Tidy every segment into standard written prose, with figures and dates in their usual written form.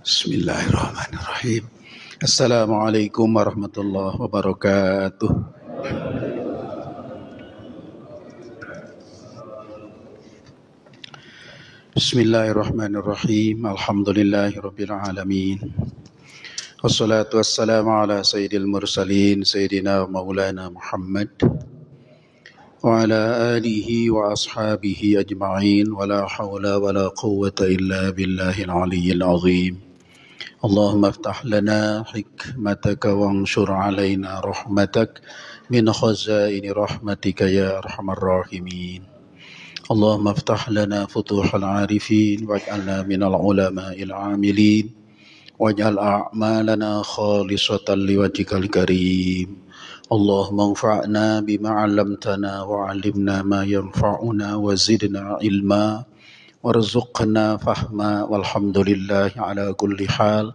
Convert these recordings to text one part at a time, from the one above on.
Bismillahirrahmanirrahim. Assalamualaikum warahmatullahi wabarakatuh. Bismillahirrahmanirrahim. Alhamdulillahirabbil alamin. Wassalatu wassalamu ala sayyidil mursalin sayyidina maulana Muhammad wa ala alihi wa ashabihi ajma'in wa la hawla wa la quwwata illa billahil aliyyil azim. اللهم افتح لنا حكمتك وانشر علينا رحمتك من خزائن رحمتك يا أرحم الراحمين. اللهم افتح لنا فتوح العارفين واجعلنا من العلماء العاملين واجعل أعمالنا خالصة لوجهك الكريم. اللهم انفعنا بما علمتنا وعلمنا ما ينفعنا وزدنا علما warzuqna fahma walhamdulillah ala kulli hal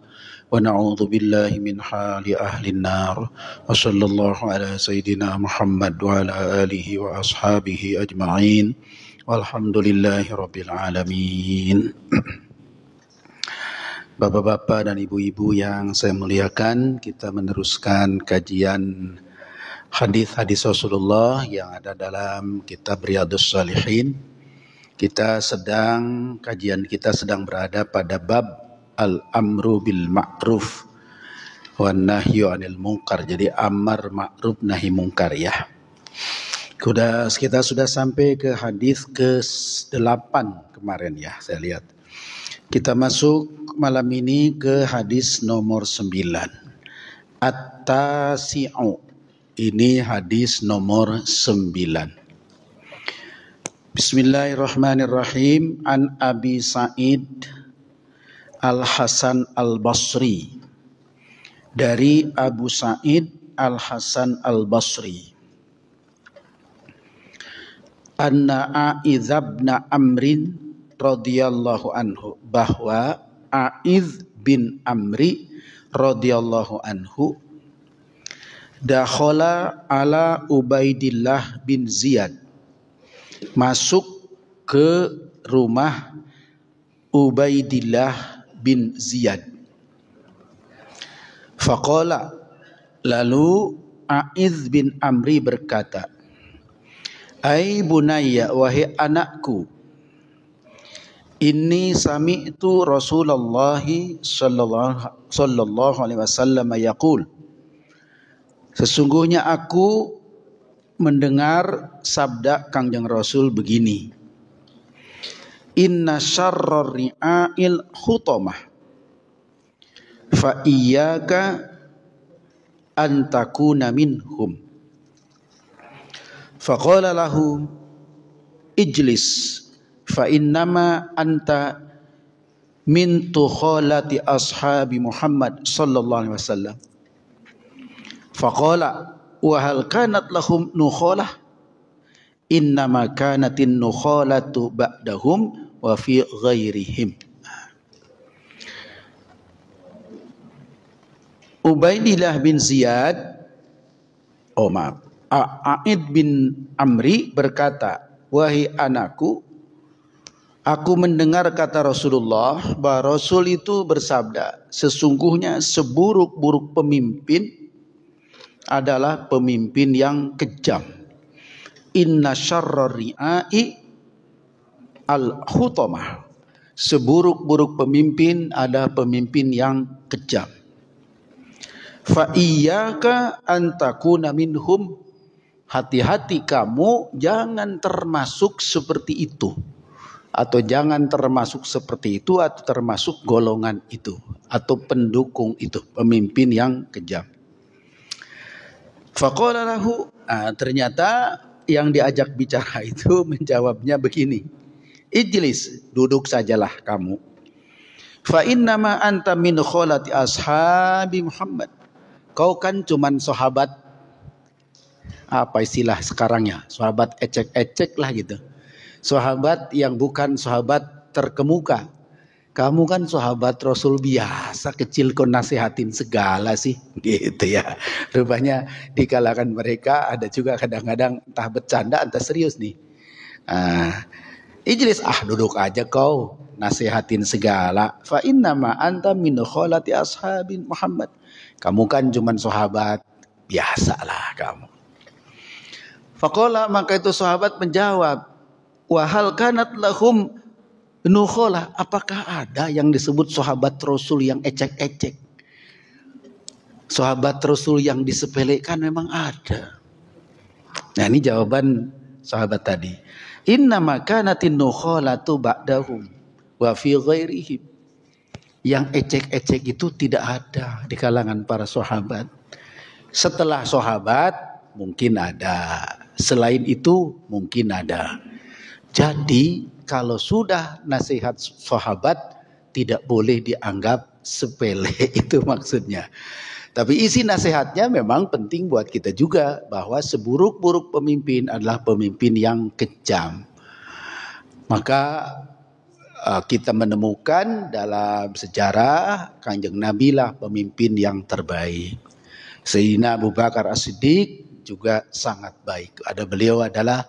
wa na'udzu billahi min hali ahli nar wa sallallahu ala sayyidina Muhammad wa ala alihi wa ashabihi ajma'in walhamdulillahi rabbil alamin. Bapak-bapak dan ibu-ibu yang saya muliakan, kita meneruskan kajian hadis-hadis Rasulullah yang ada dalam kitab Riyadhus Shalihin. Kajian kita sedang berada pada bab al-amru bil ma'ruf wan nahyu 'anil munkar. Jadi amar ma'ruf nahi munkar ya. Kita sudah sampai ke hadis ke-8 kemarin ya, saya lihat. Kita masuk malam ini ke hadis nomor 9. At-tasi'u. Ini hadis nomor 9. Bismillahirrahmanirrahim. An Abi Sa'id Al-Hasan Al-Basri. Dari Abu Sa'id Al-Hasan Al-Basri. Anna A'idh bin Amrin radhiyallahu anhu, bahwa A'idh bin Amri radhiyallahu anhu dakhala ala Ubaidillah bin Ziyad, masuk ke rumah Ubaidillah bin Ziyad. Faqala, lalu A'idh bin Amri berkata, "Ai bunayya, wahai anakku, inni sami'tu Rasulullah sallallahu alaihi wasallam yaqul, sesungguhnya aku mendengar sabda Kangjeng Rasul begini, inna syarrar ri'ail khutamah fa iyyaka an takuna minhum. Faqala lahu ijlis fa innama anta min tukhalati ashabi Muhammad sallallahu alaihi wasallam. Faqala wa hal kanat lahum nukhalah, innama kanatin nukhalatu ba'dahum wa fi ghairihim. Ubaidillah bin Ziyad, A'id bin Amri berkata, wahai anakku, aku mendengar kata Rasulullah bahwa Rasul itu bersabda, sesungguhnya seburuk-buruk pemimpin adalah pemimpin yang kejam. Inna syarrar ri'ai al-khutamah. Seburuk-buruk pemimpin adalah pemimpin yang kejam. Fa iyyaka an takuna minhum. Hati-hati kamu jangan termasuk seperti itu, atau jangan termasuk seperti itu, atau termasuk golongan itu, atau pendukung itu, pemimpin yang kejam. Faqala lahu, ternyata yang diajak bicara itu menjawabnya begini, ijlis, duduk sajalah kamu. Fa innama anta min kholati ashabi Muhammad. Kau kan cuman sahabat, apa istilah sekarangnya, sahabat ecek-ecek lah gitu. Sahabat yang bukan sahabat terkemuka. Kamu kan sahabat Rasul biasa, kecil kok nasihatin segala sih, gitu ya. Rupanya di kalangan mereka ada juga kadang-kadang entah bercanda entah serius nih. Ijlis, duduk aja kau, nasihatin segala. Fa innama anta min kholati ashabin Muhammad. Kamu kan cuman sahabat, biasalah kamu. Faqala, maka itu sahabat menjawab, wa hal kanat lahum nukholah, apakah ada yang disebut sahabat Rasul yang ecek-ecek? Sahabat Rasul yang disepelekan memang ada. Nah, ini jawaban sahabat tadi. Innama kanatin nukholatu ba'dahum wa fi ghairihim. Yang ecek-ecek itu tidak ada di kalangan para sahabat. Setelah sahabat mungkin ada, selain itu mungkin ada. Jadi kalau sudah nasihat sahabat tidak boleh dianggap sepele, itu maksudnya. Tapi isi nasihatnya memang penting buat kita juga, bahwa seburuk-buruk pemimpin adalah pemimpin yang kejam. Maka kita menemukan dalam sejarah Kanjeng Nabi lah pemimpin yang terbaik. Sayyidina Abu Bakar As-Siddiq juga sangat baik. Beliau adalah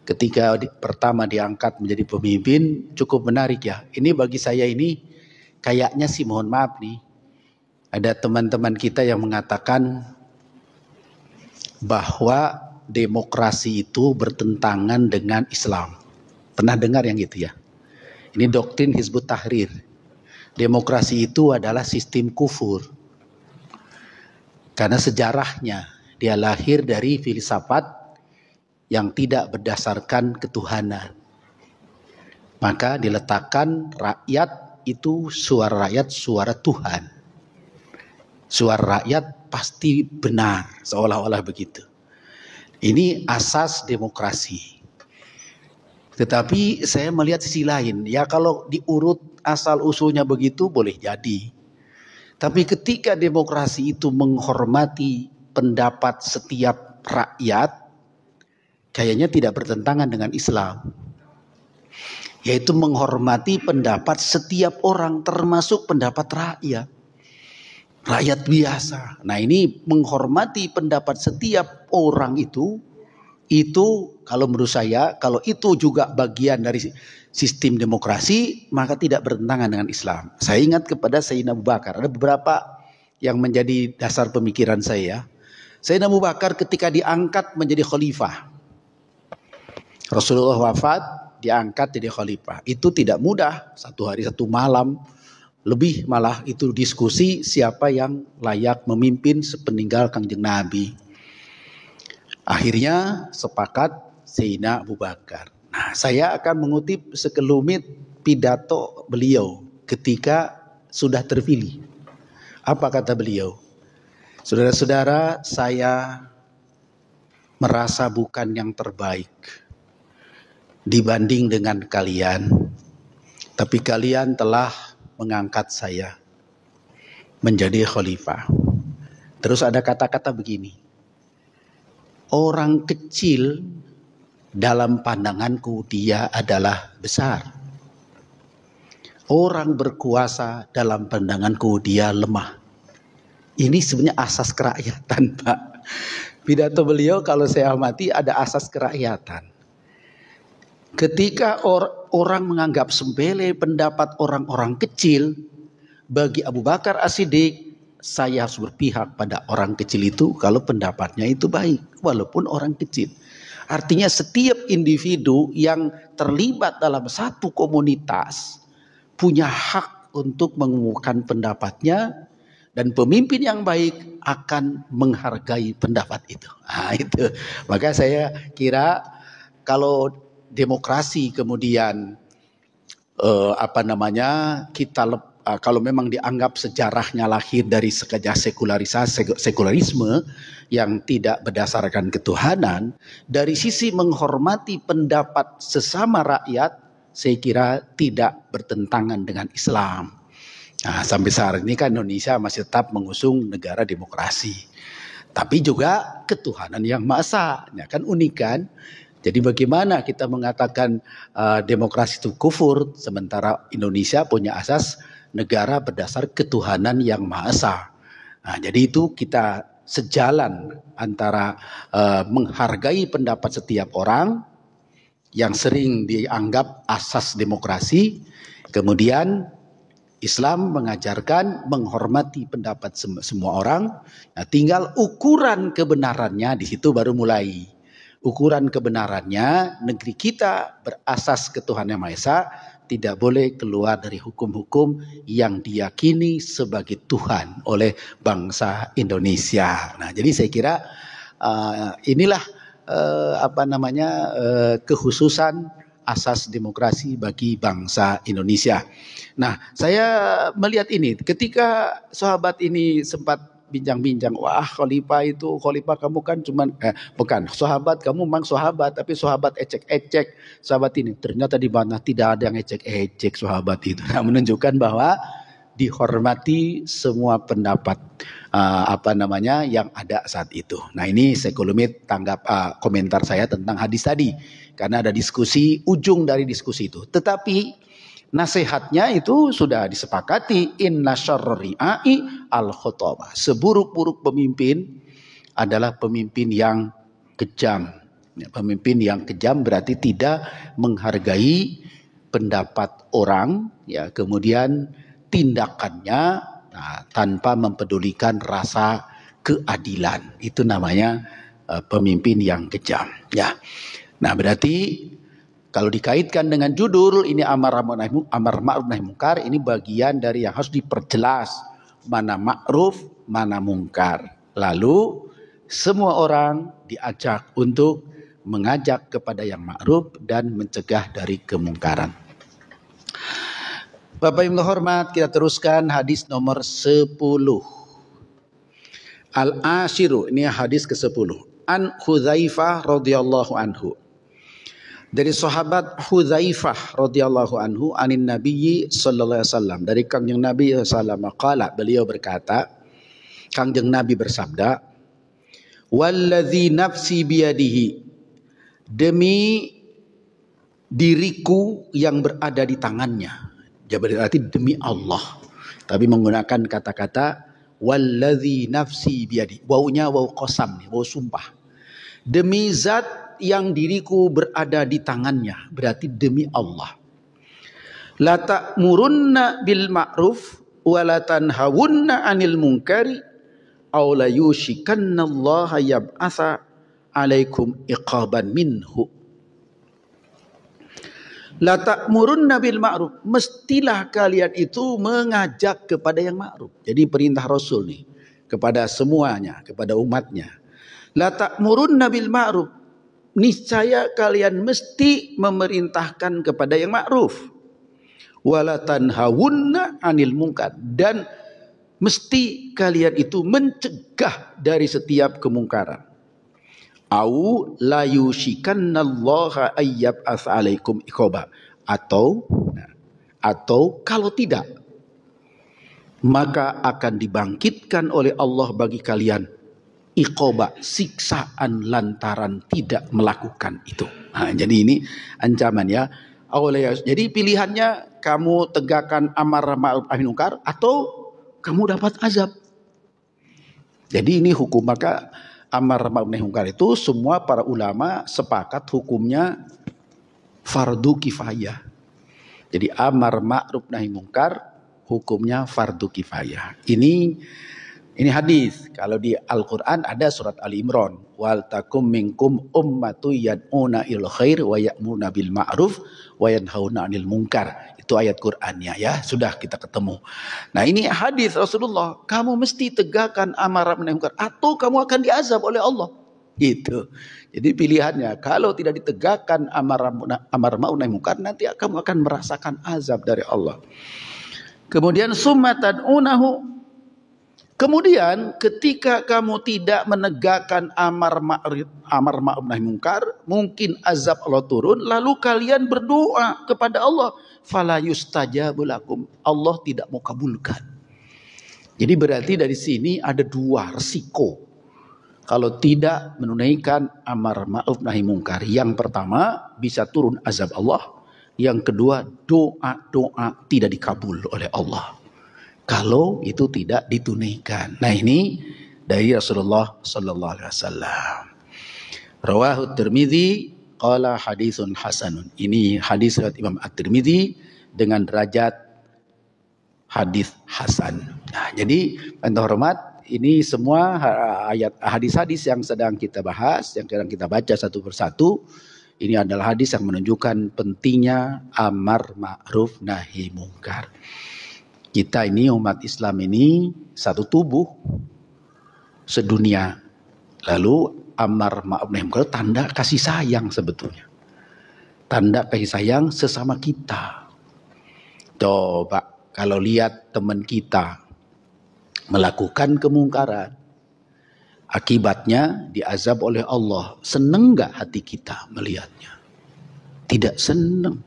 ketika pertama diangkat menjadi pemimpin, cukup menarik ya. Ini bagi saya ini kayaknya sih, mohon maaf nih, ada teman-teman kita yang mengatakan bahwa demokrasi itu bertentangan dengan Islam. Pernah dengar yang gitu ya? Ini doktrin Hizbut Tahrir. Demokrasi itu adalah sistem kufur. Karena sejarahnya dia lahir dari filsafat yang tidak berdasarkan ketuhanan. Maka diletakkan rakyat itu suara rakyat, suara Tuhan. Suara rakyat pasti benar, seolah-olah begitu. Ini asas demokrasi. Tetapi saya melihat sisi lain, ya kalau diurut asal usulnya begitu boleh jadi. Tapi ketika demokrasi itu menghormati pendapat setiap rakyat, kayaknya tidak bertentangan dengan Islam. Yaitu menghormati pendapat setiap orang, termasuk pendapat rakyat. Rakyat biasa. Nah, ini menghormati pendapat setiap orang itu kalau menurut saya, kalau itu juga bagian dari sistem demokrasi, maka tidak bertentangan dengan Islam. Saya ingat kepada Sayyidina Abu Bakar. Ada beberapa yang menjadi dasar pemikiran saya. Sayyidina Abu Bakar ketika diangkat menjadi khalifah. Rasulullah wafat, diangkat jadi khalifah. Itu tidak mudah, satu hari satu malam. Lebih malah itu diskusi siapa yang layak memimpin sepeninggal Kanjeng Nabi. Akhirnya sepakat Sayyidina Abu Bakar. Nah, saya akan mengutip sekelumit pidato beliau ketika sudah terpilih. Apa kata beliau? Saudara-saudara, saya merasa bukan yang terbaik dibanding dengan kalian. Tapi kalian telah mengangkat saya menjadi khalifah. Terus ada kata-kata begini. Orang kecil dalam pandanganku dia adalah besar. Orang berkuasa dalam pandanganku dia lemah. Ini sebenarnya asas kerakyatan, Pak. Pidato beliau kalau saya amati ada asas kerakyatan. Ketika orang menganggap sepele pendapat orang-orang kecil, bagi Abu Bakar As-Siddiq, saya harus berpihak pada orang kecil itu kalau pendapatnya itu baik, walaupun orang kecil. Artinya setiap individu yang terlibat dalam satu komunitas punya hak untuk mengumumkan pendapatnya, dan pemimpin yang baik akan menghargai pendapat itu. Nah, itu. Maka saya kira kalau demokrasi kemudian kalau memang dianggap sejarahnya lahir dari sekularisme yang tidak berdasarkan ketuhanan, dari sisi menghormati pendapat sesama rakyat, saya kira tidak bertentangan dengan Islam. Nah, sampai saat ini kan Indonesia masih tetap mengusung negara demokrasi, tapi juga ketuhanan yang Maha Esa. Nah, kan unik kan? Jadi bagaimana kita mengatakan demokrasi itu kufur, sementara Indonesia punya asas negara berdasar ketuhanan yang Maha Esa. Nah, jadi itu kita sejalan antara menghargai pendapat setiap orang, yang sering dianggap asas demokrasi. Kemudian Islam mengajarkan menghormati pendapat semua orang. Nah, tinggal ukuran kebenarannya di situ baru mulai. Ukuran kebenarannya negeri kita berasas ketuhanan Yang Maha Esa, tidak boleh keluar dari hukum-hukum yang diyakini sebagai Tuhan oleh bangsa Indonesia. Nah, jadi saya kira inilah kekhususan asas demokrasi bagi bangsa Indonesia. Nah, saya melihat ini ketika sahabat ini sempat bincang-bincang, wah khalifah kamu kan cuman bukan sahabat, kamu memang sahabat tapi sahabat ecek-ecek sahabat ini. Ternyata di mana tidak ada yang ecek-ecek sahabat itu. Nah, menunjukkan bahwa dihormati semua pendapat yang ada saat itu. Nah, ini sekelumit komentar saya tentang hadis tadi, karena ada diskusi, ujung dari diskusi itu. Tetapi nasihatnya itu sudah disepakati, inna syarri'ai al-khutbah. Seburuk-buruk pemimpin adalah pemimpin yang kejam. Pemimpin yang kejam berarti tidak menghargai pendapat orang, ya, kemudian tindakannya tanpa mempedulikan rasa keadilan. Itu namanya pemimpin yang kejam, ya. Nah, berarti kalau dikaitkan dengan judul ini amar ma'ruf nahi munkar, ini bagian dari yang harus diperjelas mana ma'ruf, mana munkar. Lalu semua orang diajak untuk mengajak kepada yang ma'ruf dan mencegah dari kemungkaran. Bapak Ibu hormat, kita teruskan hadis nomor 10. Al-Ashiru, ini hadis ke-10. An Hudzaifah radhiyallahu anhu. Dari sahabat Hudzaifah radhiyallahu anhu anin Nabiyyi sallallahu alaihi wasallam, dari Kangjeng Nabi sallallahu alaihi wasallam, qala, beliau berkata, Kangjeng Nabi bersabda, "Wallazi nafsi biyadihi," demi diriku yang berada di tangannya. Berarti demi Allah, tapi menggunakan kata-kata wallazi nafsi biyadi. Wawunya waw qasam, waw sumpah. Demi zat yang diriku berada di tangannya, berarti demi Allah. La ta'murunna bil ma'ruf wa la tanhawunna 'anil munkari aw la yushikannallaha yab'atsa 'alaikum iqaban minhu. La ta'murunna bil ma'ruf, mestilah kalian itu mengajak kepada yang ma'ruf. Jadi perintah Rasul nih kepada semuanya, kepada umatnya. La ta'murunna bil ma'ruf, niscaya kalian mesti memerintahkan kepada yang ma'ruf. Wala tanhawunna 'anil munkar, dan mesti kalian itu mencegah dari setiap kemungkaran. Au la yushikannallaha ayyab'ats 'alaikum iqaba, atau kalau tidak, maka akan dibangkitkan oleh Allah bagi kalian iqaba, siksaan lantaran tidak melakukan itu. Nah, jadi ini ancaman, ya. Jadi pilihannya kamu tegakkan amar ma'ruf nahi munkar atau kamu dapat azab. Jadi ini hukum, maka amar ma'ruf nahi munkar itu semua para ulama sepakat hukumnya fardu kifayah. Jadi amar ma'ruf nahi munkar hukumnya fardu kifayah. Ini hadis. Kalau di Al-Qur'an ada surat Ali Imran, wal takum minkum ummatu yad'una ilal khair wa ya'muruna bil ma'ruf wa yanhauna 'anil munkar. Itu ayat Qur'annya, ya. Sudah kita ketemu. Nah, ini hadis Rasulullah. Kamu mesti tegakkan amar ma'ruf nahi munkar atau kamu akan diazab oleh Allah. Gitu. Jadi pilihannya, kalau tidak ditegakkan amar ma'ruf nahi munkar, nanti kamu akan merasakan azab dari Allah. Kemudian kemudian ketika kamu tidak menegakkan amar ma'ruf nahi munkar, mungkin azab Allah turun, lalu kalian berdoa kepada Allah, fala yustajabu lakum, Allah tidak mau kabulkan. Jadi berarti dari sini ada dua resiko kalau tidak menunaikan amar ma'ruf nahi munkar. Yang pertama, bisa turun azab Allah. Yang kedua, doa tidak dikabul oleh Allah kalau itu tidak ditunaikan. Nah, ini dari Rasulullah sallallahu alaihi wasallam. Rawahu Tirmidzi qala haditsun hasanun. Ini hadis riwayat Imam At-Tirmidzi dengan derajat hadis hasan. Nah, jadi yang terhormat, ini semua ayat hadis-hadis yang sedang kita bahas, yang sedang kita baca satu persatu. Ini adalah hadis yang menunjukkan pentingnya amar ma'ruf nahi mungkar. Kita ini umat Islam ini satu tubuh sedunia. Lalu amar ma'ruf nahi mungkar tanda kasih sayang sebetulnya. Tanda kasih sayang sesama kita. Coba kalau lihat teman kita melakukan kemungkaran, akibatnya diazab oleh Allah. Seneng gak hati kita melihatnya? Tidak seneng.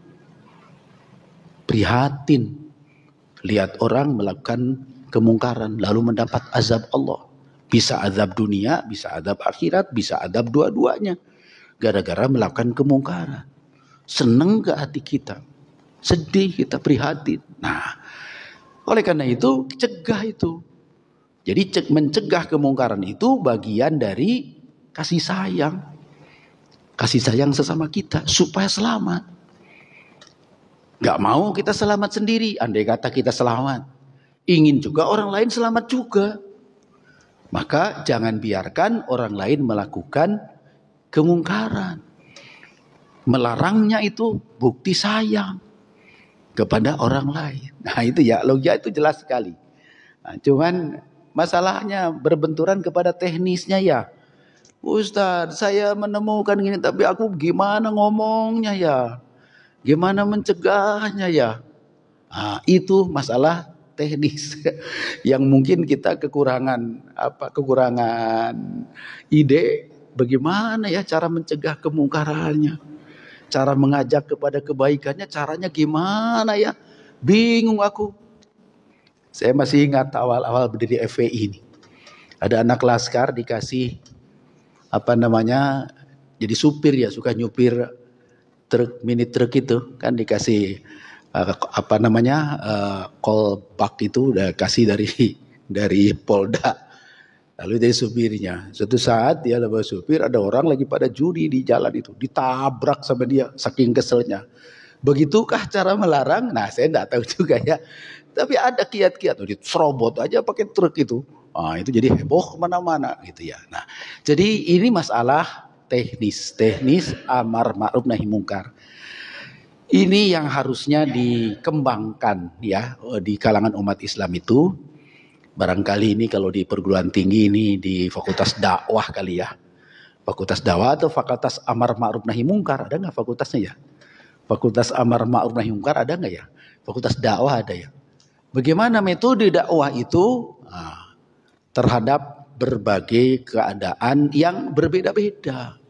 Prihatin. Lihat orang melakukan kemungkaran lalu mendapat azab Allah. Bisa azab dunia, bisa azab akhirat, bisa azab dua-duanya. Gara-gara melakukan kemungkaran. Seneng gak hati kita? Sedih, kita prihatin. Nah, oleh karena itu, cegah itu. Jadi mencegah kemungkaran itu bagian dari kasih sayang. Kasih sayang sesama kita supaya selamat. Gak mau kita selamat sendiri. Andai kata kita selamat, ingin juga orang lain selamat juga. Maka jangan biarkan orang lain melakukan kemungkaran. Melarangnya itu bukti sayang kepada orang lain. Nah itu ya, logika itu jelas sekali. Nah, cuman masalahnya berbenturan kepada teknisnya ya. Ustadz, saya menemukan gini, tapi aku gimana ngomongnya ya? Gimana mencegahnya ya? Nah, itu masalah teknis yang mungkin kita kekurangan ide bagaimana ya cara mencegah kemungkarannya. Cara mengajak kepada kebaikannya, caranya gimana ya? Bingung aku. Saya masih ingat awal-awal berdiri FPI ini. Ada anak laskar dikasih jadi supir ya, suka nyupir truk, mini truk itu kan dikasih kolbak itu udah kasih dari Polda. Lalu dia supirnya. Suatu saat dia lewat supir, ada orang lagi pada judi di jalan itu, ditabrak sama dia saking keselnya. Begitukah cara melarang? Nah, saya enggak tahu juga ya. Tapi ada kiat-kiat, diserobot aja pakai truk itu. Ah, itu jadi heboh kemana-mana gitu ya. Nah, jadi ini masalah teknis amar ma'ruf nahi mungkar. Ini yang harusnya dikembangkan ya di kalangan umat Islam itu. Barangkali ini kalau di perguruan tinggi ini di fakultas dakwah kali ya. Fakultas dakwah atau fakultas amar ma'ruf nahi mungkar, ada nggak fakultasnya ya? Fakultas amar ma'ruf nahi mungkar ada nggak ya? Fakultas dakwah ada ya. Bagaimana metode dakwah itu terhadap berbagai keadaan yang berbeda-beda.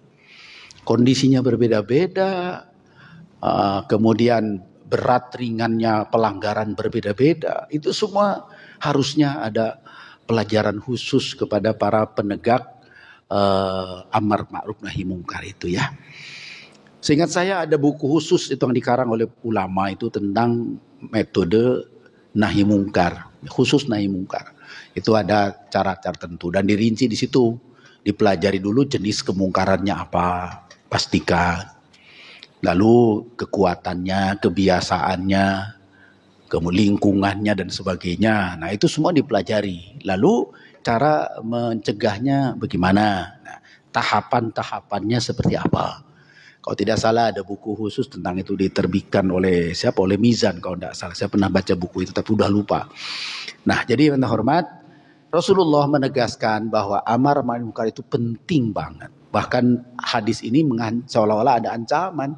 Kondisinya berbeda-beda, kemudian berat ringannya pelanggaran berbeda-beda. Itu semua harusnya ada pelajaran khusus kepada para penegak amar ma'ruf nahi mungkar itu ya. Seingat saya ada buku khusus itu yang dikarang oleh ulama itu tentang metode nahi mungkar, khusus nahi mungkar. Itu ada cara-cara tertentu dan dirinci di situ. Dipelajari dulu jenis kemungkarannya apa, pastikan. Lalu kekuatannya, kebiasaannya, kemudian lingkungannya dan sebagainya. Nah, itu semua dipelajari. Lalu cara mencegahnya bagaimana? Nah, tahapan-tahapannya seperti apa? Kalau tidak salah ada buku khusus tentang itu diterbitkan oleh siapa? Oleh Mizan kalau tidak salah. Saya pernah baca buku itu tapi udah lupa. Nah, jadi yang terhormat, Rasulullah menegaskan bahwa amar ma'ruf mungkar itu penting banget. Bahkan hadis ini seolah-olah ada ancaman.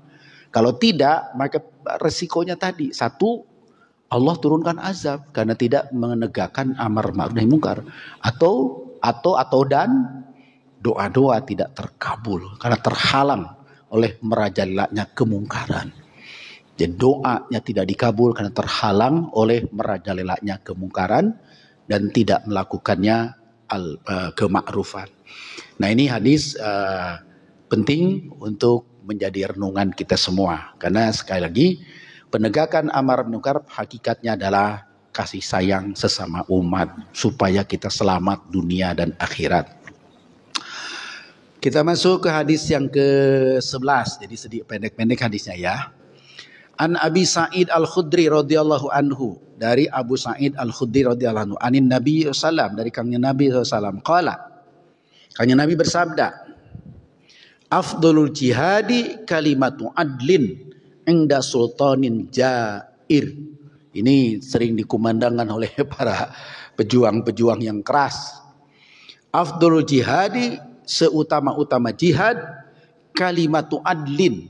Kalau tidak, maka resikonya tadi. Satu, Allah turunkan azab karena tidak menegakkan amar ma'ruf nahi mungkar. Atau dan doa-doa tidak terkabul karena terhalang oleh merajalelanya kemungkaran. Jadi doanya tidak dikabul karena terhalang oleh merajalelanya kemungkaran dan tidak melakukannya kemakrufan. Nah, ini hadis penting untuk menjadi renungan kita semua. Karena sekali lagi penegakan amar ma'ruf mungkar hakikatnya adalah kasih sayang sesama umat supaya kita selamat dunia dan akhirat. Kita masuk ke hadis yang ke-11. Jadi sedikit pendek-pendek hadisnya ya. An Abi Sa'id Al-Khudri radhiyallahu anhu, dari Abu Sa'id Al-Khudri radhiyallahu anhu, anin Nabi sallallahu, dari kangjeng Nabi sallallahu, qala, kangjeng Nabi bersabda, afdhalul jihadi kalimatu adlin inda sultanin jair. Ini sering dikumandangkan oleh para pejuang-pejuang yang keras. Afdhalul jihadi, seutama-utama jihad, kalimatu adlin,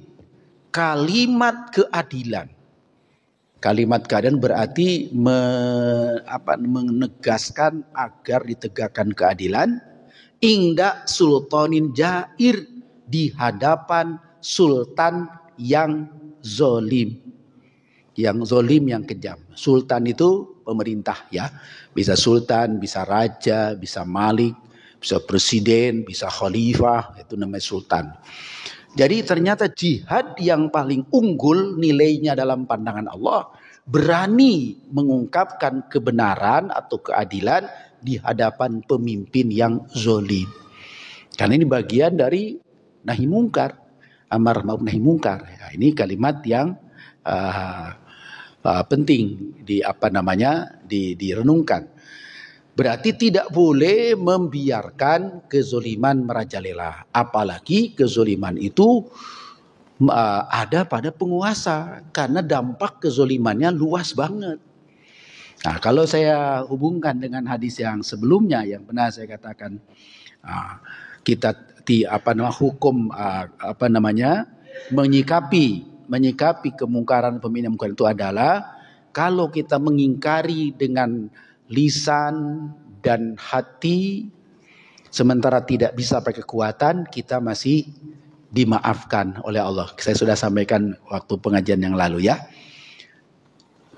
kalimat keadilan. Kalimat keadilan berarti menegaskan agar ditegakkan keadilan. Ingda sultanin jair, di hadapan sultan yang zolim. Yang zolim, yang kejam. Sultan itu pemerintah ya. Bisa sultan, bisa raja, bisa malik, bisa presiden, bisa khalifah. Itu namanya sultan. Jadi ternyata jihad yang paling unggul nilainya dalam pandangan Allah, berani mengungkapkan kebenaran atau keadilan di hadapan pemimpin yang zolim. Karena ini bagian dari nahi mungkar, amar ma'ruf nahi mungkar. Ya, ini kalimat yang penting direnungkan. Berarti tidak boleh membiarkan kezoliman merajalela. Apalagi kezoliman itu ada pada penguasa. Karena dampak kezolimannya luas banget. Nah, kalau saya hubungkan dengan hadis yang sebelumnya yang pernah saya katakan, kita hukum menyikapi kemungkaran pemimpin itu adalah kalau kita mengingkari dengan lisan dan hati, sementara tidak bisa pakai kekuatan, kita masih dimaafkan oleh Allah. Saya sudah sampaikan waktu pengajian yang lalu ya.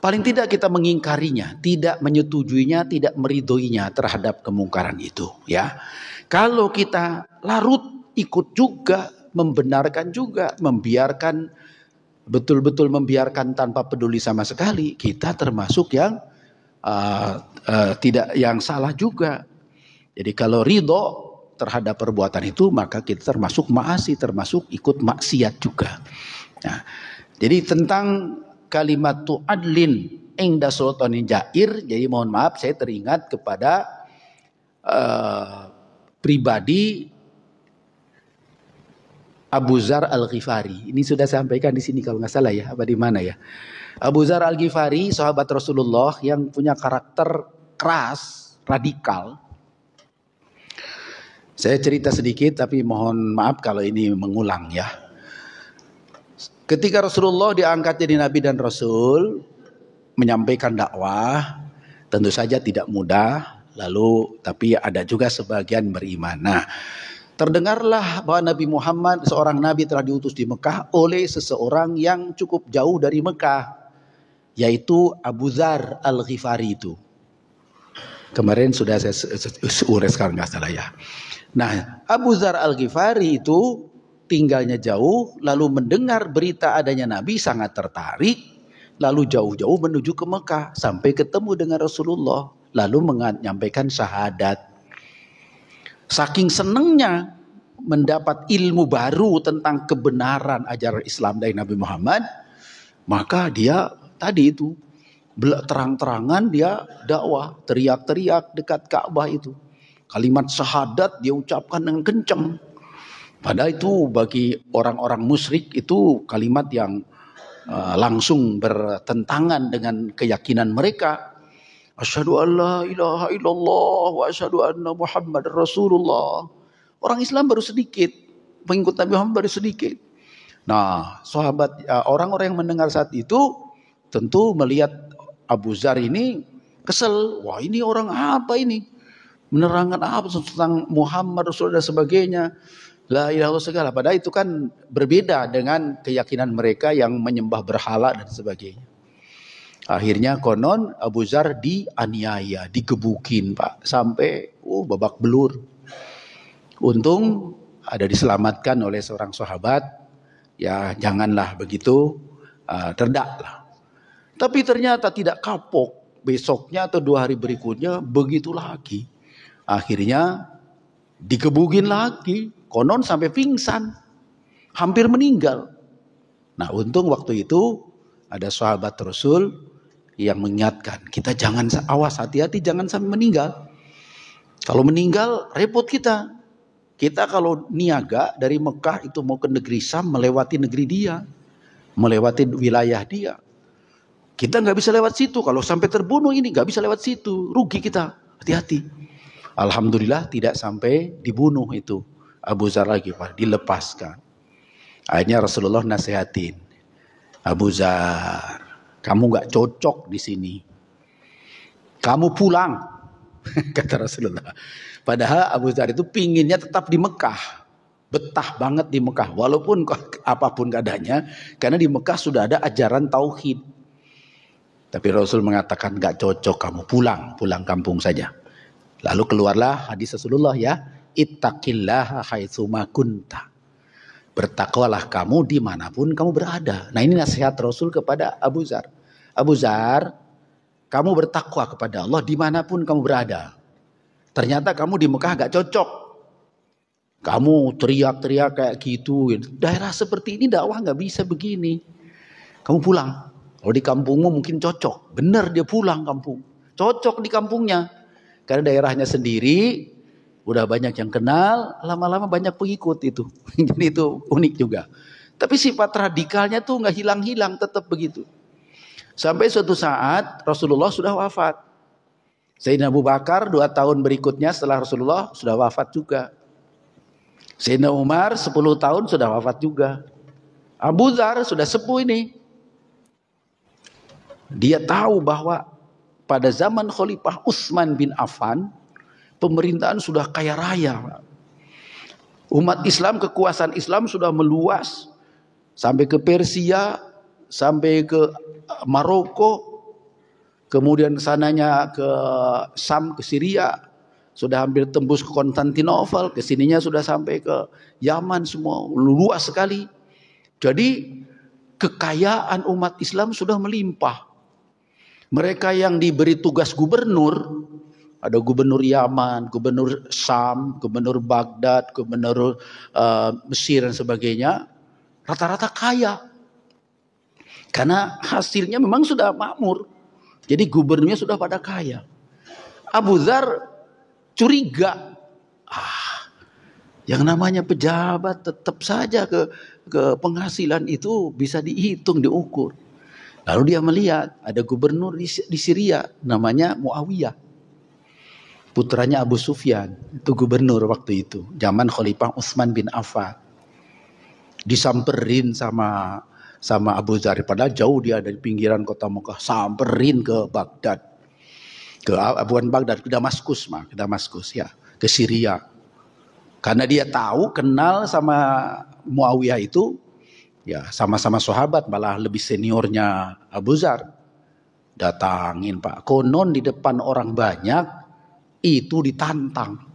Paling tidak kita mengingkarinya, tidak menyetujuinya, tidak meridhoinya terhadap kemungkaran itu ya. Kalau kita larut ikut juga, membenarkan juga, membiarkan, betul-betul membiarkan tanpa peduli sama sekali, kita termasuk yang tidak, yang salah juga. Jadi kalau ridho terhadap perbuatan itu, maka kita termasuk maasi, termasuk ikut maksiat juga. Nah, jadi tentang kalimat tu adlin ingda sultanin jair, jadi mohon maaf saya teringat kepada pribadi Abu Dzar Al-Ghifari. Ini sudah saya sampaikan di sini kalau nggak salah ya, apa di mana ya. Abu Dzar Al-Ghifari, sahabat Rasulullah yang punya karakter keras, radikal. Saya cerita sedikit tapi mohon maaf kalau ini mengulang ya. Ketika Rasulullah diangkat jadi Nabi dan Rasul, menyampaikan dakwah, tentu saja tidak mudah. Lalu tapi ada juga sebagian beriman. Nah, terdengarlah bahwa Nabi Muhammad, seorang Nabi, telah diutus di Mekah oleh seseorang yang cukup jauh dari Mekah, yaitu Abu Dzar Al-Ghifari itu. Kemarin sudah saya ulas kalau nggak salah ya. Nah, Abu Dzar Al-Ghifari itu tinggalnya jauh, lalu mendengar berita adanya Nabi, sangat tertarik, lalu jauh-jauh menuju ke Mekah, sampai ketemu dengan Rasulullah, lalu menyampaikan syahadat. Saking senangnya mendapat ilmu baru tentang kebenaran ajaran Islam dari Nabi Muhammad, maka dia tadi itu terang-terangan dia dakwah, teriak-teriak dekat Ka'bah itu. Kalimat syahadat dia ucapkan dengan kencang. Padahal itu bagi orang-orang musyrik itu kalimat yang langsung bertentangan dengan keyakinan mereka. Asyhadu an la ilaha illallah wa asyhadu anna Muhammadar Rasulullah. Orang Islam baru sedikit, pengikut Nabi Muhammad baru sedikit. Nah, sahabat, orang-orang yang mendengar saat itu tentu melihat Abu Dzar ini kesel. Wah, ini orang apa ini? Menerangkan apa tentang Muhammad Rasulullah dan sebagainya. La ilaha illallah segala. Padahal itu kan berbeda dengan keyakinan mereka yang menyembah berhala dan sebagainya. Akhirnya konon Abu Dzar dianiaya, digebukin Pak, sampai babak belur. Untung ada diselamatkan oleh seorang sahabat. Ya janganlah begitu, terdaklah. Tapi ternyata tidak kapok. Besoknya atau 2 hari berikutnya begitu lagi. Akhirnya digebukin lagi. Konon sampai pingsan, hampir meninggal. Nah untung waktu itu ada sahabat Rasul yang mengingatkan, kita jangan, awas, hati-hati jangan sampai meninggal. Kalau meninggal repot kita. Kita kalau niaga dari Mekah itu mau ke negeri Syam, melewati negeri dia, melewati wilayah dia. Kita nggak bisa lewat situ. Kalau sampai terbunuh ini nggak bisa lewat situ, rugi kita. Hati-hati. Alhamdulillah tidak sampai dibunuh itu Abu Dzar lagi, Pak, dilepaskan. Akhirnya Rasulullah nasihatin, Abu Dzar, kamu nggak cocok di sini, kamu pulang. Kata Rasulullah. Padahal Abu Dzar itu pinginnya tetap di Mekah, betah banget di Mekah, walaupun apapun keadaannya, karena di Mekah sudah ada ajaran tauhid. Tapi Rasul mengatakan nggak cocok, kamu pulang kampung saja. Lalu keluarlah hadis Rasulullah ya, ittaqillaha haitsuma kunta. Bertakwalah kamu dimanapun kamu berada. Nah ini nasihat Rasul kepada Abu Dzar. Abu Dzar, kamu bertakwa kepada Allah dimanapun kamu berada. Ternyata kamu di Mekah gak cocok. Kamu teriak-teriak kayak gitu. Daerah seperti ini dakwah gak bisa begini. Kamu pulang. Kalau di kampungmu mungkin cocok. Benar dia pulang kampung. Cocok di kampungnya. Karena daerahnya sendiri. Udah banyak yang kenal. Lama-lama banyak pengikut itu. Jadi itu unik juga. Tapi sifat radikalnya tuh gak hilang-hilang. Tetap begitu. Sampai suatu saat Rasulullah sudah wafat. Sayyidina Abu Bakar 2 tahun berikutnya setelah Rasulullah sudah wafat juga. Sayyidina Umar 10 tahun sudah wafat juga. Abu Dzar sudah sepuh ini. Dia tahu bahwa pada zaman Khalifah Utsman bin Affan, pemerintahan sudah kaya raya. Umat Islam, kekuasaan Islam sudah meluas. Sampai ke Persia, sampai ke Maroko, kemudian sananya ke Sam, ke Syria, sudah hampir tembus ke Konstantinopel, kesininya sudah sampai ke Yaman, semua luas sekali. Jadi kekayaan umat Islam sudah melimpah. Mereka yang diberi tugas gubernur, ada gubernur Yaman, gubernur Sam, gubernur Baghdad, gubernur Mesir dan sebagainya, rata-rata kaya. Karena hasilnya memang sudah makmur. Jadi gubernurnya sudah pada kaya. Abu Dzar curiga. Yang namanya pejabat tetap saja ke penghasilan itu bisa dihitung, diukur. Lalu dia melihat ada gubernur di Syria namanya Muawiyah. Putranya Abu Sufyan. Itu gubernur waktu itu. Zaman Khalifah Utsman bin Affan. Disamperin sama Abu Dzar, padahal jauh dia dari pinggiran kota Mekah, samperin ke Baghdad, bukan Baghdad, ke Damaskus ya, ke Syria. Karena dia tahu, kenal sama Muawiyah itu, ya sama-sama sahabat, malah lebih seniornya Abu Dzar. Datangin Pak, konon di depan orang banyak itu ditantang.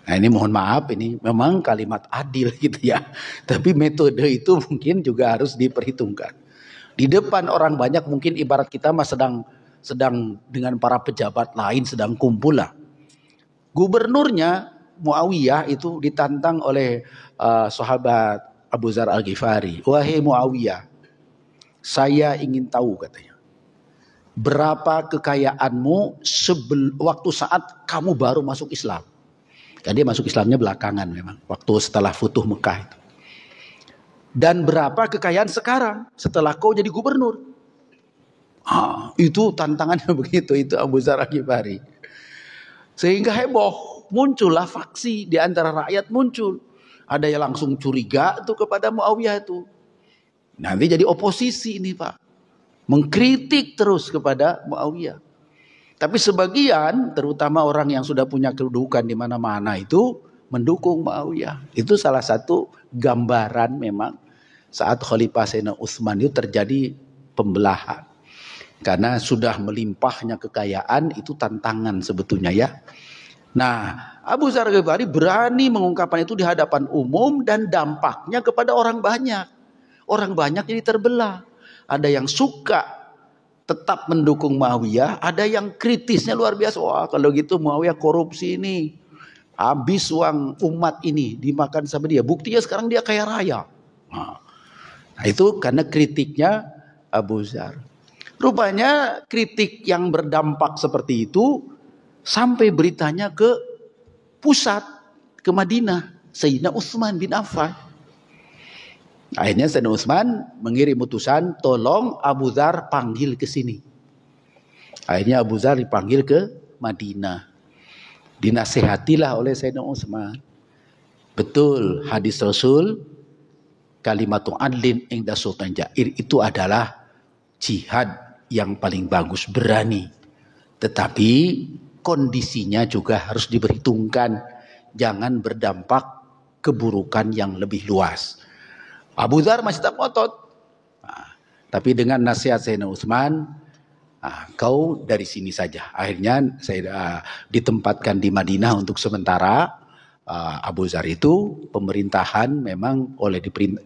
Nah ini mohon maaf, ini memang kalimat adil gitu ya. Tapi metode itu mungkin juga harus diperhitungkan. Di depan orang banyak mungkin ibarat kita mah sedang dengan para pejabat lain sedang kumpul lah. Gubernurnya Muawiyah itu ditantang oleh sahabat Abu Dzar Al-Ghifari. Wahai Muawiyah, saya ingin tahu katanya. Berapa kekayaanmu waktu saat kamu baru masuk Islam? Karena dia masuk Islamnya belakangan memang. Waktu setelah Futuh Mekah itu. Dan berapa kekayaan sekarang setelah kau jadi gubernur? Itu tantangannya begitu. Itu Abu Dzar Al-Ghifari. Sehingga heboh. Muncullah faksi di antara rakyat muncul. Ada yang langsung curiga tuh kepada Muawiyah itu. Nanti jadi oposisi ini Pak. Mengkritik terus kepada Muawiyah. Tapi sebagian, terutama orang yang sudah punya kedudukan di mana-mana itu mendukung Muawiyah. Itu salah satu gambaran memang saat Khalifah Sayyidina Utsman itu terjadi pembelahan. Karena sudah melimpahnya kekayaan itu tantangan sebetulnya ya. Nah, Abu Dzar Al-Ghifari berani mengungkapkan itu di hadapan umum dan dampaknya kepada orang banyak. Orang banyak jadi terbelah. Ada yang suka tetap mendukung Muawiyah, ada yang kritisnya luar biasa. Wah, kalau gitu Muawiyah korupsi ini. Habis uang umat ini dimakan sama dia. Buktinya sekarang dia kaya raya. Nah, itu karena kritiknya Abu Dzar. Rupanya kritik yang berdampak seperti itu sampai beritanya ke pusat, ke Madinah, Sayyidina Utsman bin Affan. Akhirnya Sayyidina Utsman mengirim utusan, tolong Abu Dzar panggil ke sini. Akhirnya Abu Dzar dipanggil ke Madinah. Dinasehatilah oleh Sayyidina Utsman. Betul hadis Rasul, kalimatu adlin inda sultan jair, itu adalah jihad yang paling bagus, berani. Tetapi kondisinya juga harus diperhitungkan. Jangan berdampak keburukan yang lebih luas. Abu Dzar masih tak ngotot. Tapi dengan nasihat Sayyidina Utsman, kau dari sini saja. Akhirnya saya ditempatkan di Madinah untuk sementara. Abu Dzar itu pemerintahan memang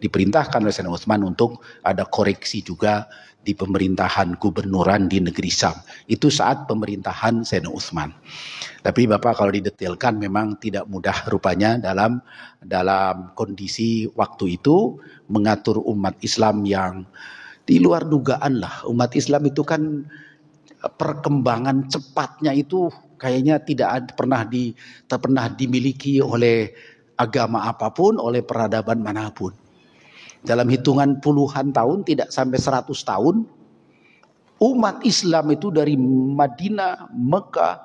diperintahkan oleh Sayyidina Utsman untuk ada koreksi juga di pemerintahan gubernuran di negeri Syam. Itu saat pemerintahan Sayyidina Utsman. Tapi Bapak kalau didetailkan memang tidak mudah rupanya dalam kondisi waktu itu mengatur umat Islam yang di luar dugaan lah. Umat Islam itu kan perkembangan cepatnya itu kayaknya tidak pernah dimiliki oleh agama apapun, oleh peradaban manapun. Dalam hitungan puluhan tahun, tidak sampai 100 tahun, umat Islam itu dari Madinah, Mekah,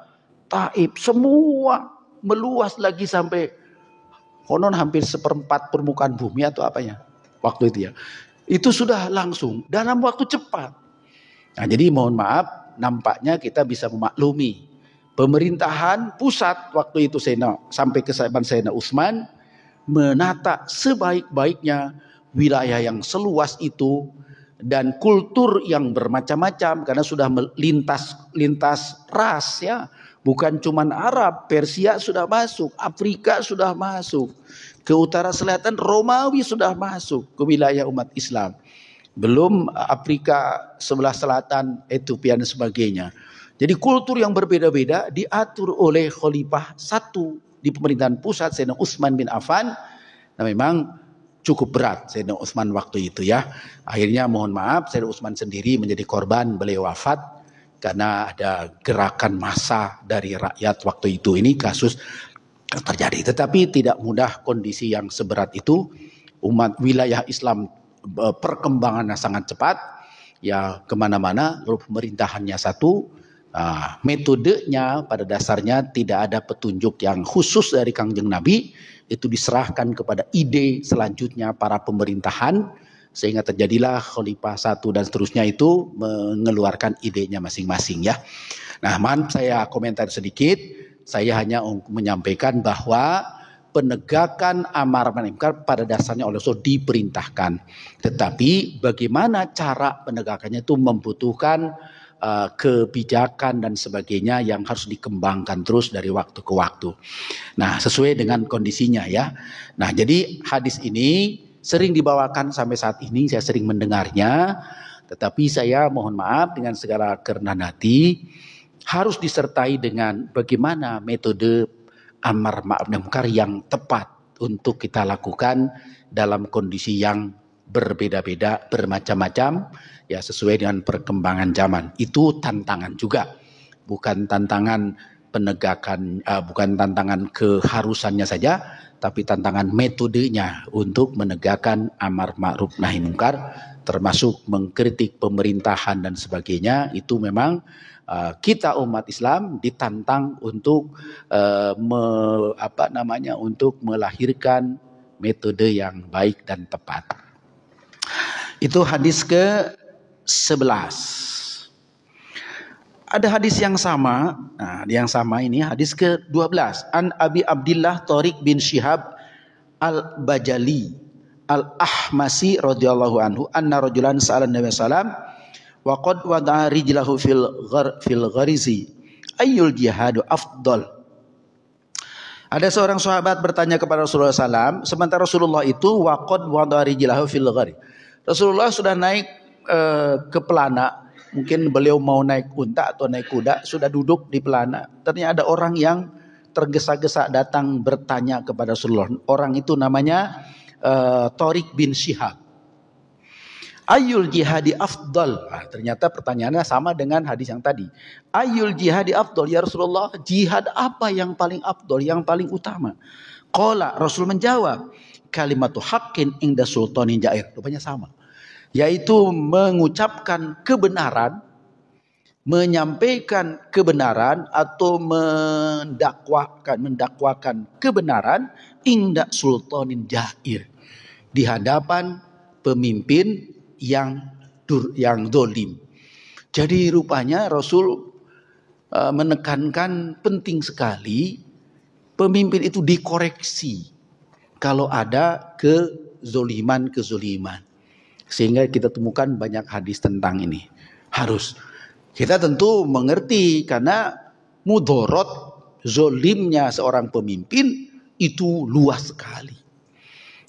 Taif, semua meluas lagi sampai konon hampir 1/4 permukaan bumi atau apanya waktu itu ya. Itu sudah langsung dalam waktu cepat. Nah, jadi mohon maaf, nampaknya kita bisa memaklumi pemerintahan pusat waktu itu sampai ke zaman Sayyidina Utsman menata sebaik-baiknya wilayah yang seluas itu dan kultur yang bermacam-macam karena sudah lintas ras ya. Bukan cuman Arab, Persia sudah masuk, Afrika sudah masuk, ke utara selatan Romawi sudah masuk ke wilayah umat Islam. Belum Afrika sebelah selatan, Ethiopia dan sebagainya. Jadi kultur yang berbeda-beda diatur oleh Khalifah satu di pemerintahan pusat Sayyidina Utsman bin Affan. Nah memang cukup berat Sayyidina Utsman waktu itu ya. Akhirnya mohon maaf Sayyidina Utsman sendiri menjadi korban, beliau wafat karena ada gerakan massa dari rakyat waktu itu. Ini kasus terjadi. Tetapi tidak mudah kondisi yang seberat itu. Umat wilayah Islam perkembangannya sangat cepat. Ya kemana-mana, lalu pemerintahannya satu. Metodenya pada dasarnya tidak ada petunjuk yang khusus dari Kangjeng Nabi. Itu diserahkan kepada ide selanjutnya para pemerintahan. Sehingga terjadilah Khalifah satu dan seterusnya itu mengeluarkan idenya masing-masing ya. Nah, saya komentar sedikit. Saya hanya menyampaikan bahwa penegakan amar ma'ruf munkar pada dasarnya oleh Rasul diperintahkan. Tetapi bagaimana cara penegakannya itu membutuhkan kebijakan dan sebagainya yang harus dikembangkan terus dari waktu ke waktu. Nah, sesuai dengan kondisinya ya. Nah, jadi hadis ini sering dibawakan sampai saat ini, saya sering mendengarnya, tetapi saya mohon maaf dengan segala kerendahan hati harus disertai dengan bagaimana metode amar ma'ruf munkar yang tepat untuk kita lakukan dalam kondisi yang berbeda-beda, bermacam-macam, ya sesuai dengan perkembangan zaman. Itu tantangan juga, bukan tantangan penegakan, bukan tantangan keharusannya saja, tapi tantangan metodenya untuk menegakkan amar ma'ruf nahi munkar, termasuk mengkritik pemerintahan dan sebagainya. Itu memang kita umat Islam ditantang untuk untuk melahirkan metode yang baik dan tepat. Itu hadis ke-11. Ada hadis yang sama. Nah, yang sama ini hadis ke-12. An Abi Abdillah Thariq bin Syihab Al-Bajali Al-Ahmasi radhiyallahu anhu anna rajulan sa'ala Nabi sallam wa qad wada'a rijlahu fil gharizi ayyul jihadu afdal. Ada seorang sahabat bertanya kepada Rasulullah SAW, sementara Rasulullah itu wa qad wada'a rijlahu fil gharizi. Rasulullah sudah naik ke pelana. Mungkin beliau mau naik unta atau naik kuda, sudah duduk di pelana. Ternyata ada orang yang tergesa-gesa datang bertanya kepada Rasulullah. Orang itu namanya Tariq bin Syihab. Ayyul jihadi afdal. Nah, ternyata pertanyaannya sama dengan hadis yang tadi. Ayyul jihadi afdal, ya Rasulullah, jihad apa yang paling afdal, yang paling utama? Qala, Rasul menjawab, kalimatu haqqin inda sultanin jair. Rupanya sama. Yaitu mengucapkan kebenaran, menyampaikan kebenaran atau mendakwakan kebenaran inda sultanin jair, di hadapan pemimpin yang dolim. Jadi rupanya Rasul menekankan penting sekali pemimpin itu dikoreksi kalau ada kezoliman. Sehingga kita temukan banyak hadis tentang ini. Harus kita tentu mengerti, karena mudorot zolimnya seorang pemimpin itu luas sekali.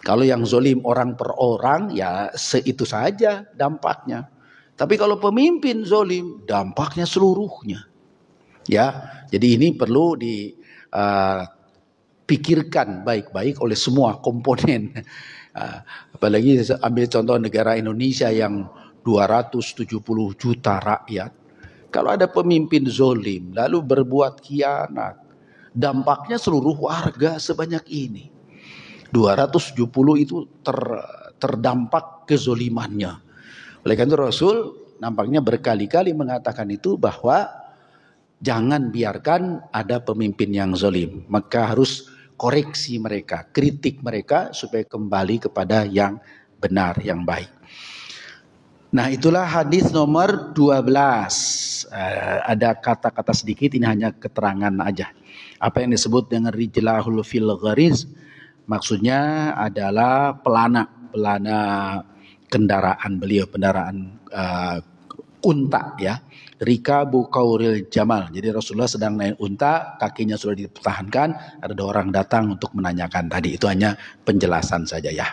Kalau yang zolim orang per orang, ya itu saja dampaknya. Tapi kalau pemimpin zolim, dampaknya seluruhnya. Ya, jadi ini perlu dipikirkan baik-baik oleh semua komponen. Apalagi ambil contoh negara Indonesia yang 270 juta rakyat. Kalau ada pemimpin zolim, lalu berbuat khianat, dampaknya seluruh warga sebanyak ini. 270 itu terdampak kezolimannya. Oleh karena itu Rasul nampaknya berkali-kali mengatakan itu, bahwa jangan biarkan ada pemimpin yang zolim. Maka harus koreksi mereka, kritik mereka supaya kembali kepada yang benar, yang baik. Nah, itulah hadis nomor 12. Ada kata-kata sedikit, ini hanya keterangan aja. Apa yang disebut dengan rijlahul fil ghariz, maksudnya adalah pelana kendaraan beliau, kendaraan unta ya. Rikabu qauril jamal. Jadi Rasulullah sedang naik unta, kakinya sudah dipertahankan, ada orang datang untuk menanyakan tadi. Itu hanya penjelasan saja ya.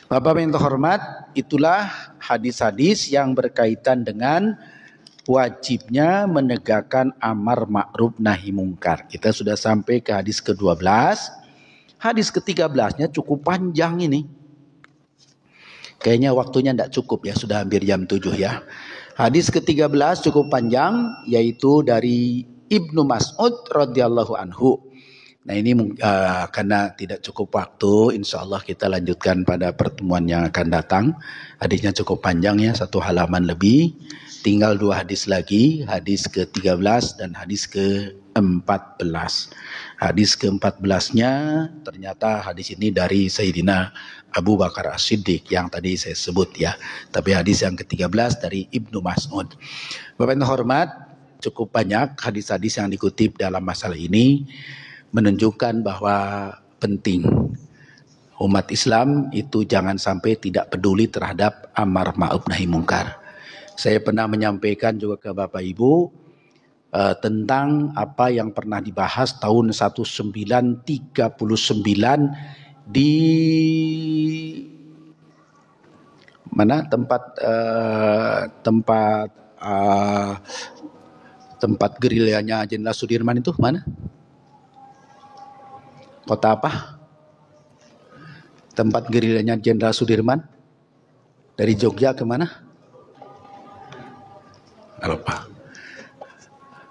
Bapak yang terhormat, itulah hadis-hadis yang berkaitan dengan wajibnya menegakkan amar ma'ruf nahi mungkar. Kita sudah sampai ke hadis ke-12. Hadis ke-13-nya cukup panjang ini. Kayaknya waktunya tidak cukup ya, sudah hampir jam 7 ya. Hadis ke-13 cukup panjang, yaitu dari Ibnu Mas'ud radhiyallahu anhu. Nah ini karena tidak cukup waktu, insya Allah kita lanjutkan pada pertemuan yang akan datang. Hadisnya cukup panjang ya, 1 halaman lebih. Tinggal 2 hadis lagi, hadis ke-13 dan hadis ke-14. Hadis ke-14-nya ternyata hadis ini dari Sayyidina Abu Bakar As-Siddiq yang tadi saya sebut ya. Tapi hadis yang ke-13 dari Ibnu Mas'ud. Bapak yang hormat, cukup banyak hadis-hadis yang dikutip dalam masalah ini, menunjukkan bahwa penting umat Islam itu jangan sampai tidak peduli terhadap amar ma'ruf nahi mungkar. Saya pernah menyampaikan juga ke Bapak Ibu tentang apa yang pernah dibahas tahun 1939 di mana tempat gerilyanya Jenderal Sudirman itu mana? Kota apa? Tempat gerilyanya Jenderal Sudirman dari Jogja ke mana? Lupa.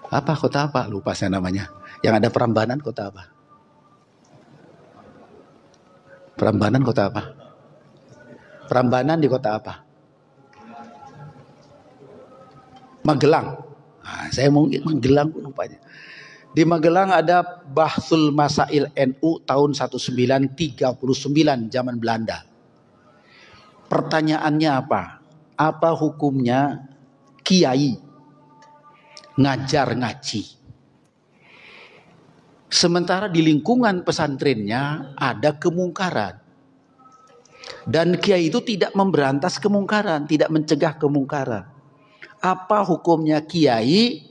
Apa kota apa? Lupa saya namanya. Yang ada Prambanan kota apa? Prambanan kota apa? Prambanan di kota apa? Magelang. Nah, saya mungkin Magelang lupanya. Di Magelang ada Bahsul Masail NU tahun 1939 zaman Belanda. Pertanyaannya apa? Apa hukumnya kiai ngajar ngaji? Sementara di lingkungan pesantrennya ada kemungkaran. Dan kiai itu tidak memberantas kemungkaran, tidak mencegah kemungkaran. Apa hukumnya kiai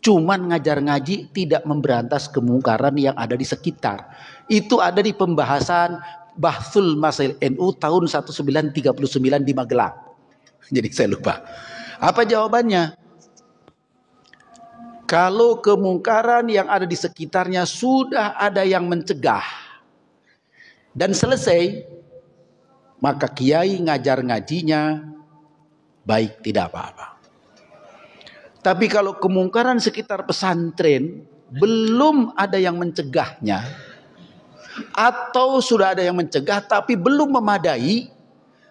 cuman ngajar ngaji, tidak memberantas kemungkaran yang ada di sekitar? Itu ada di pembahasan Bahsul Masail NU tahun 1939 di Magelang. Jadi saya lupa. Apa jawabannya? Kalau kemungkaran yang ada di sekitarnya sudah ada yang mencegah dan selesai, maka kiai ngajar ngajinya baik, tidak apa-apa. Tapi kalau kemungkaran sekitar pesantren belum ada yang mencegahnya, atau sudah ada yang mencegah tapi belum memadai,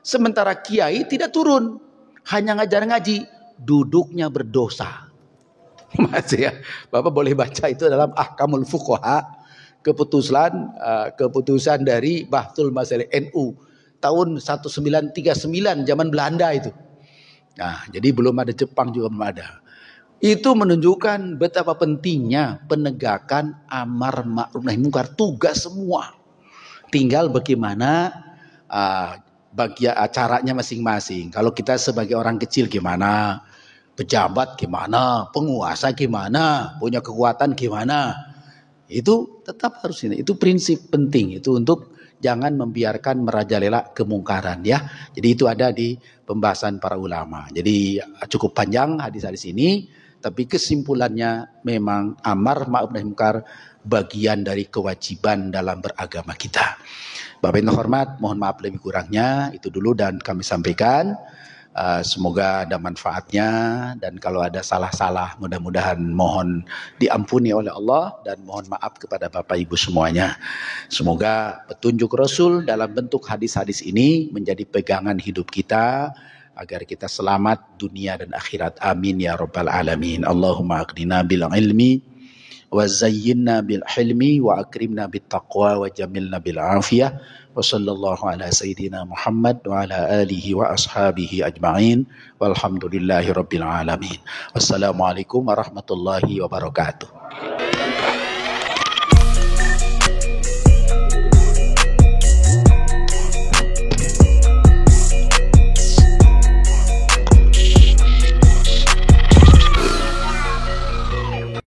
sementara kiai tidak turun, hanya ngajar ngaji, duduknya berdosa. Masih ya, Bapak boleh baca itu dalam Ahkamul Fuqaha, keputusan dari Bahtul Masail NU tahun 1939 zaman Belanda itu. Nah, jadi belum ada, Jepang juga belum ada. Itu menunjukkan betapa pentingnya penegakan amar ma'ruf nahi munkar, tugas semua. Tinggal bagaimana caranya masing-masing. Kalau kita sebagai orang kecil gimana, pejabat gimana, penguasa gimana, punya kekuatan gimana, itu tetap harus ini. Itu prinsip penting itu, untuk jangan membiarkan merajalela kemungkaran ya. Jadi itu ada di pembahasan para ulama. Jadi cukup panjang hadis-hadis ini, tapi kesimpulannya memang amar ma'ruf nahi munkar bagian dari kewajiban dalam beragama kita. Bapak Ibu hormat, mohon maaf lebih kurangnya, itu dulu dan kami sampaikan. Semoga ada manfaatnya, dan kalau ada salah-salah mudah-mudahan mohon diampuni oleh Allah, dan mohon maaf kepada Bapak Ibu semuanya. Semoga petunjuk Rasul dalam bentuk hadis-hadis ini menjadi pegangan hidup kita agar kita selamat dunia dan akhirat. Amin ya rabbal alamin. Allahumma aqnina bil ilmi wa zayyinna bil hilmi wa akrimna bit taqwa wa jamilna bil afiyah. Wa sallallahu ala sayyidina Muhammad wa ala alihi wa ashabihi ajma'in. Walhamdulillahi rabbil alamin. Wassalamualaikum warahmatullahi wabarakatuh.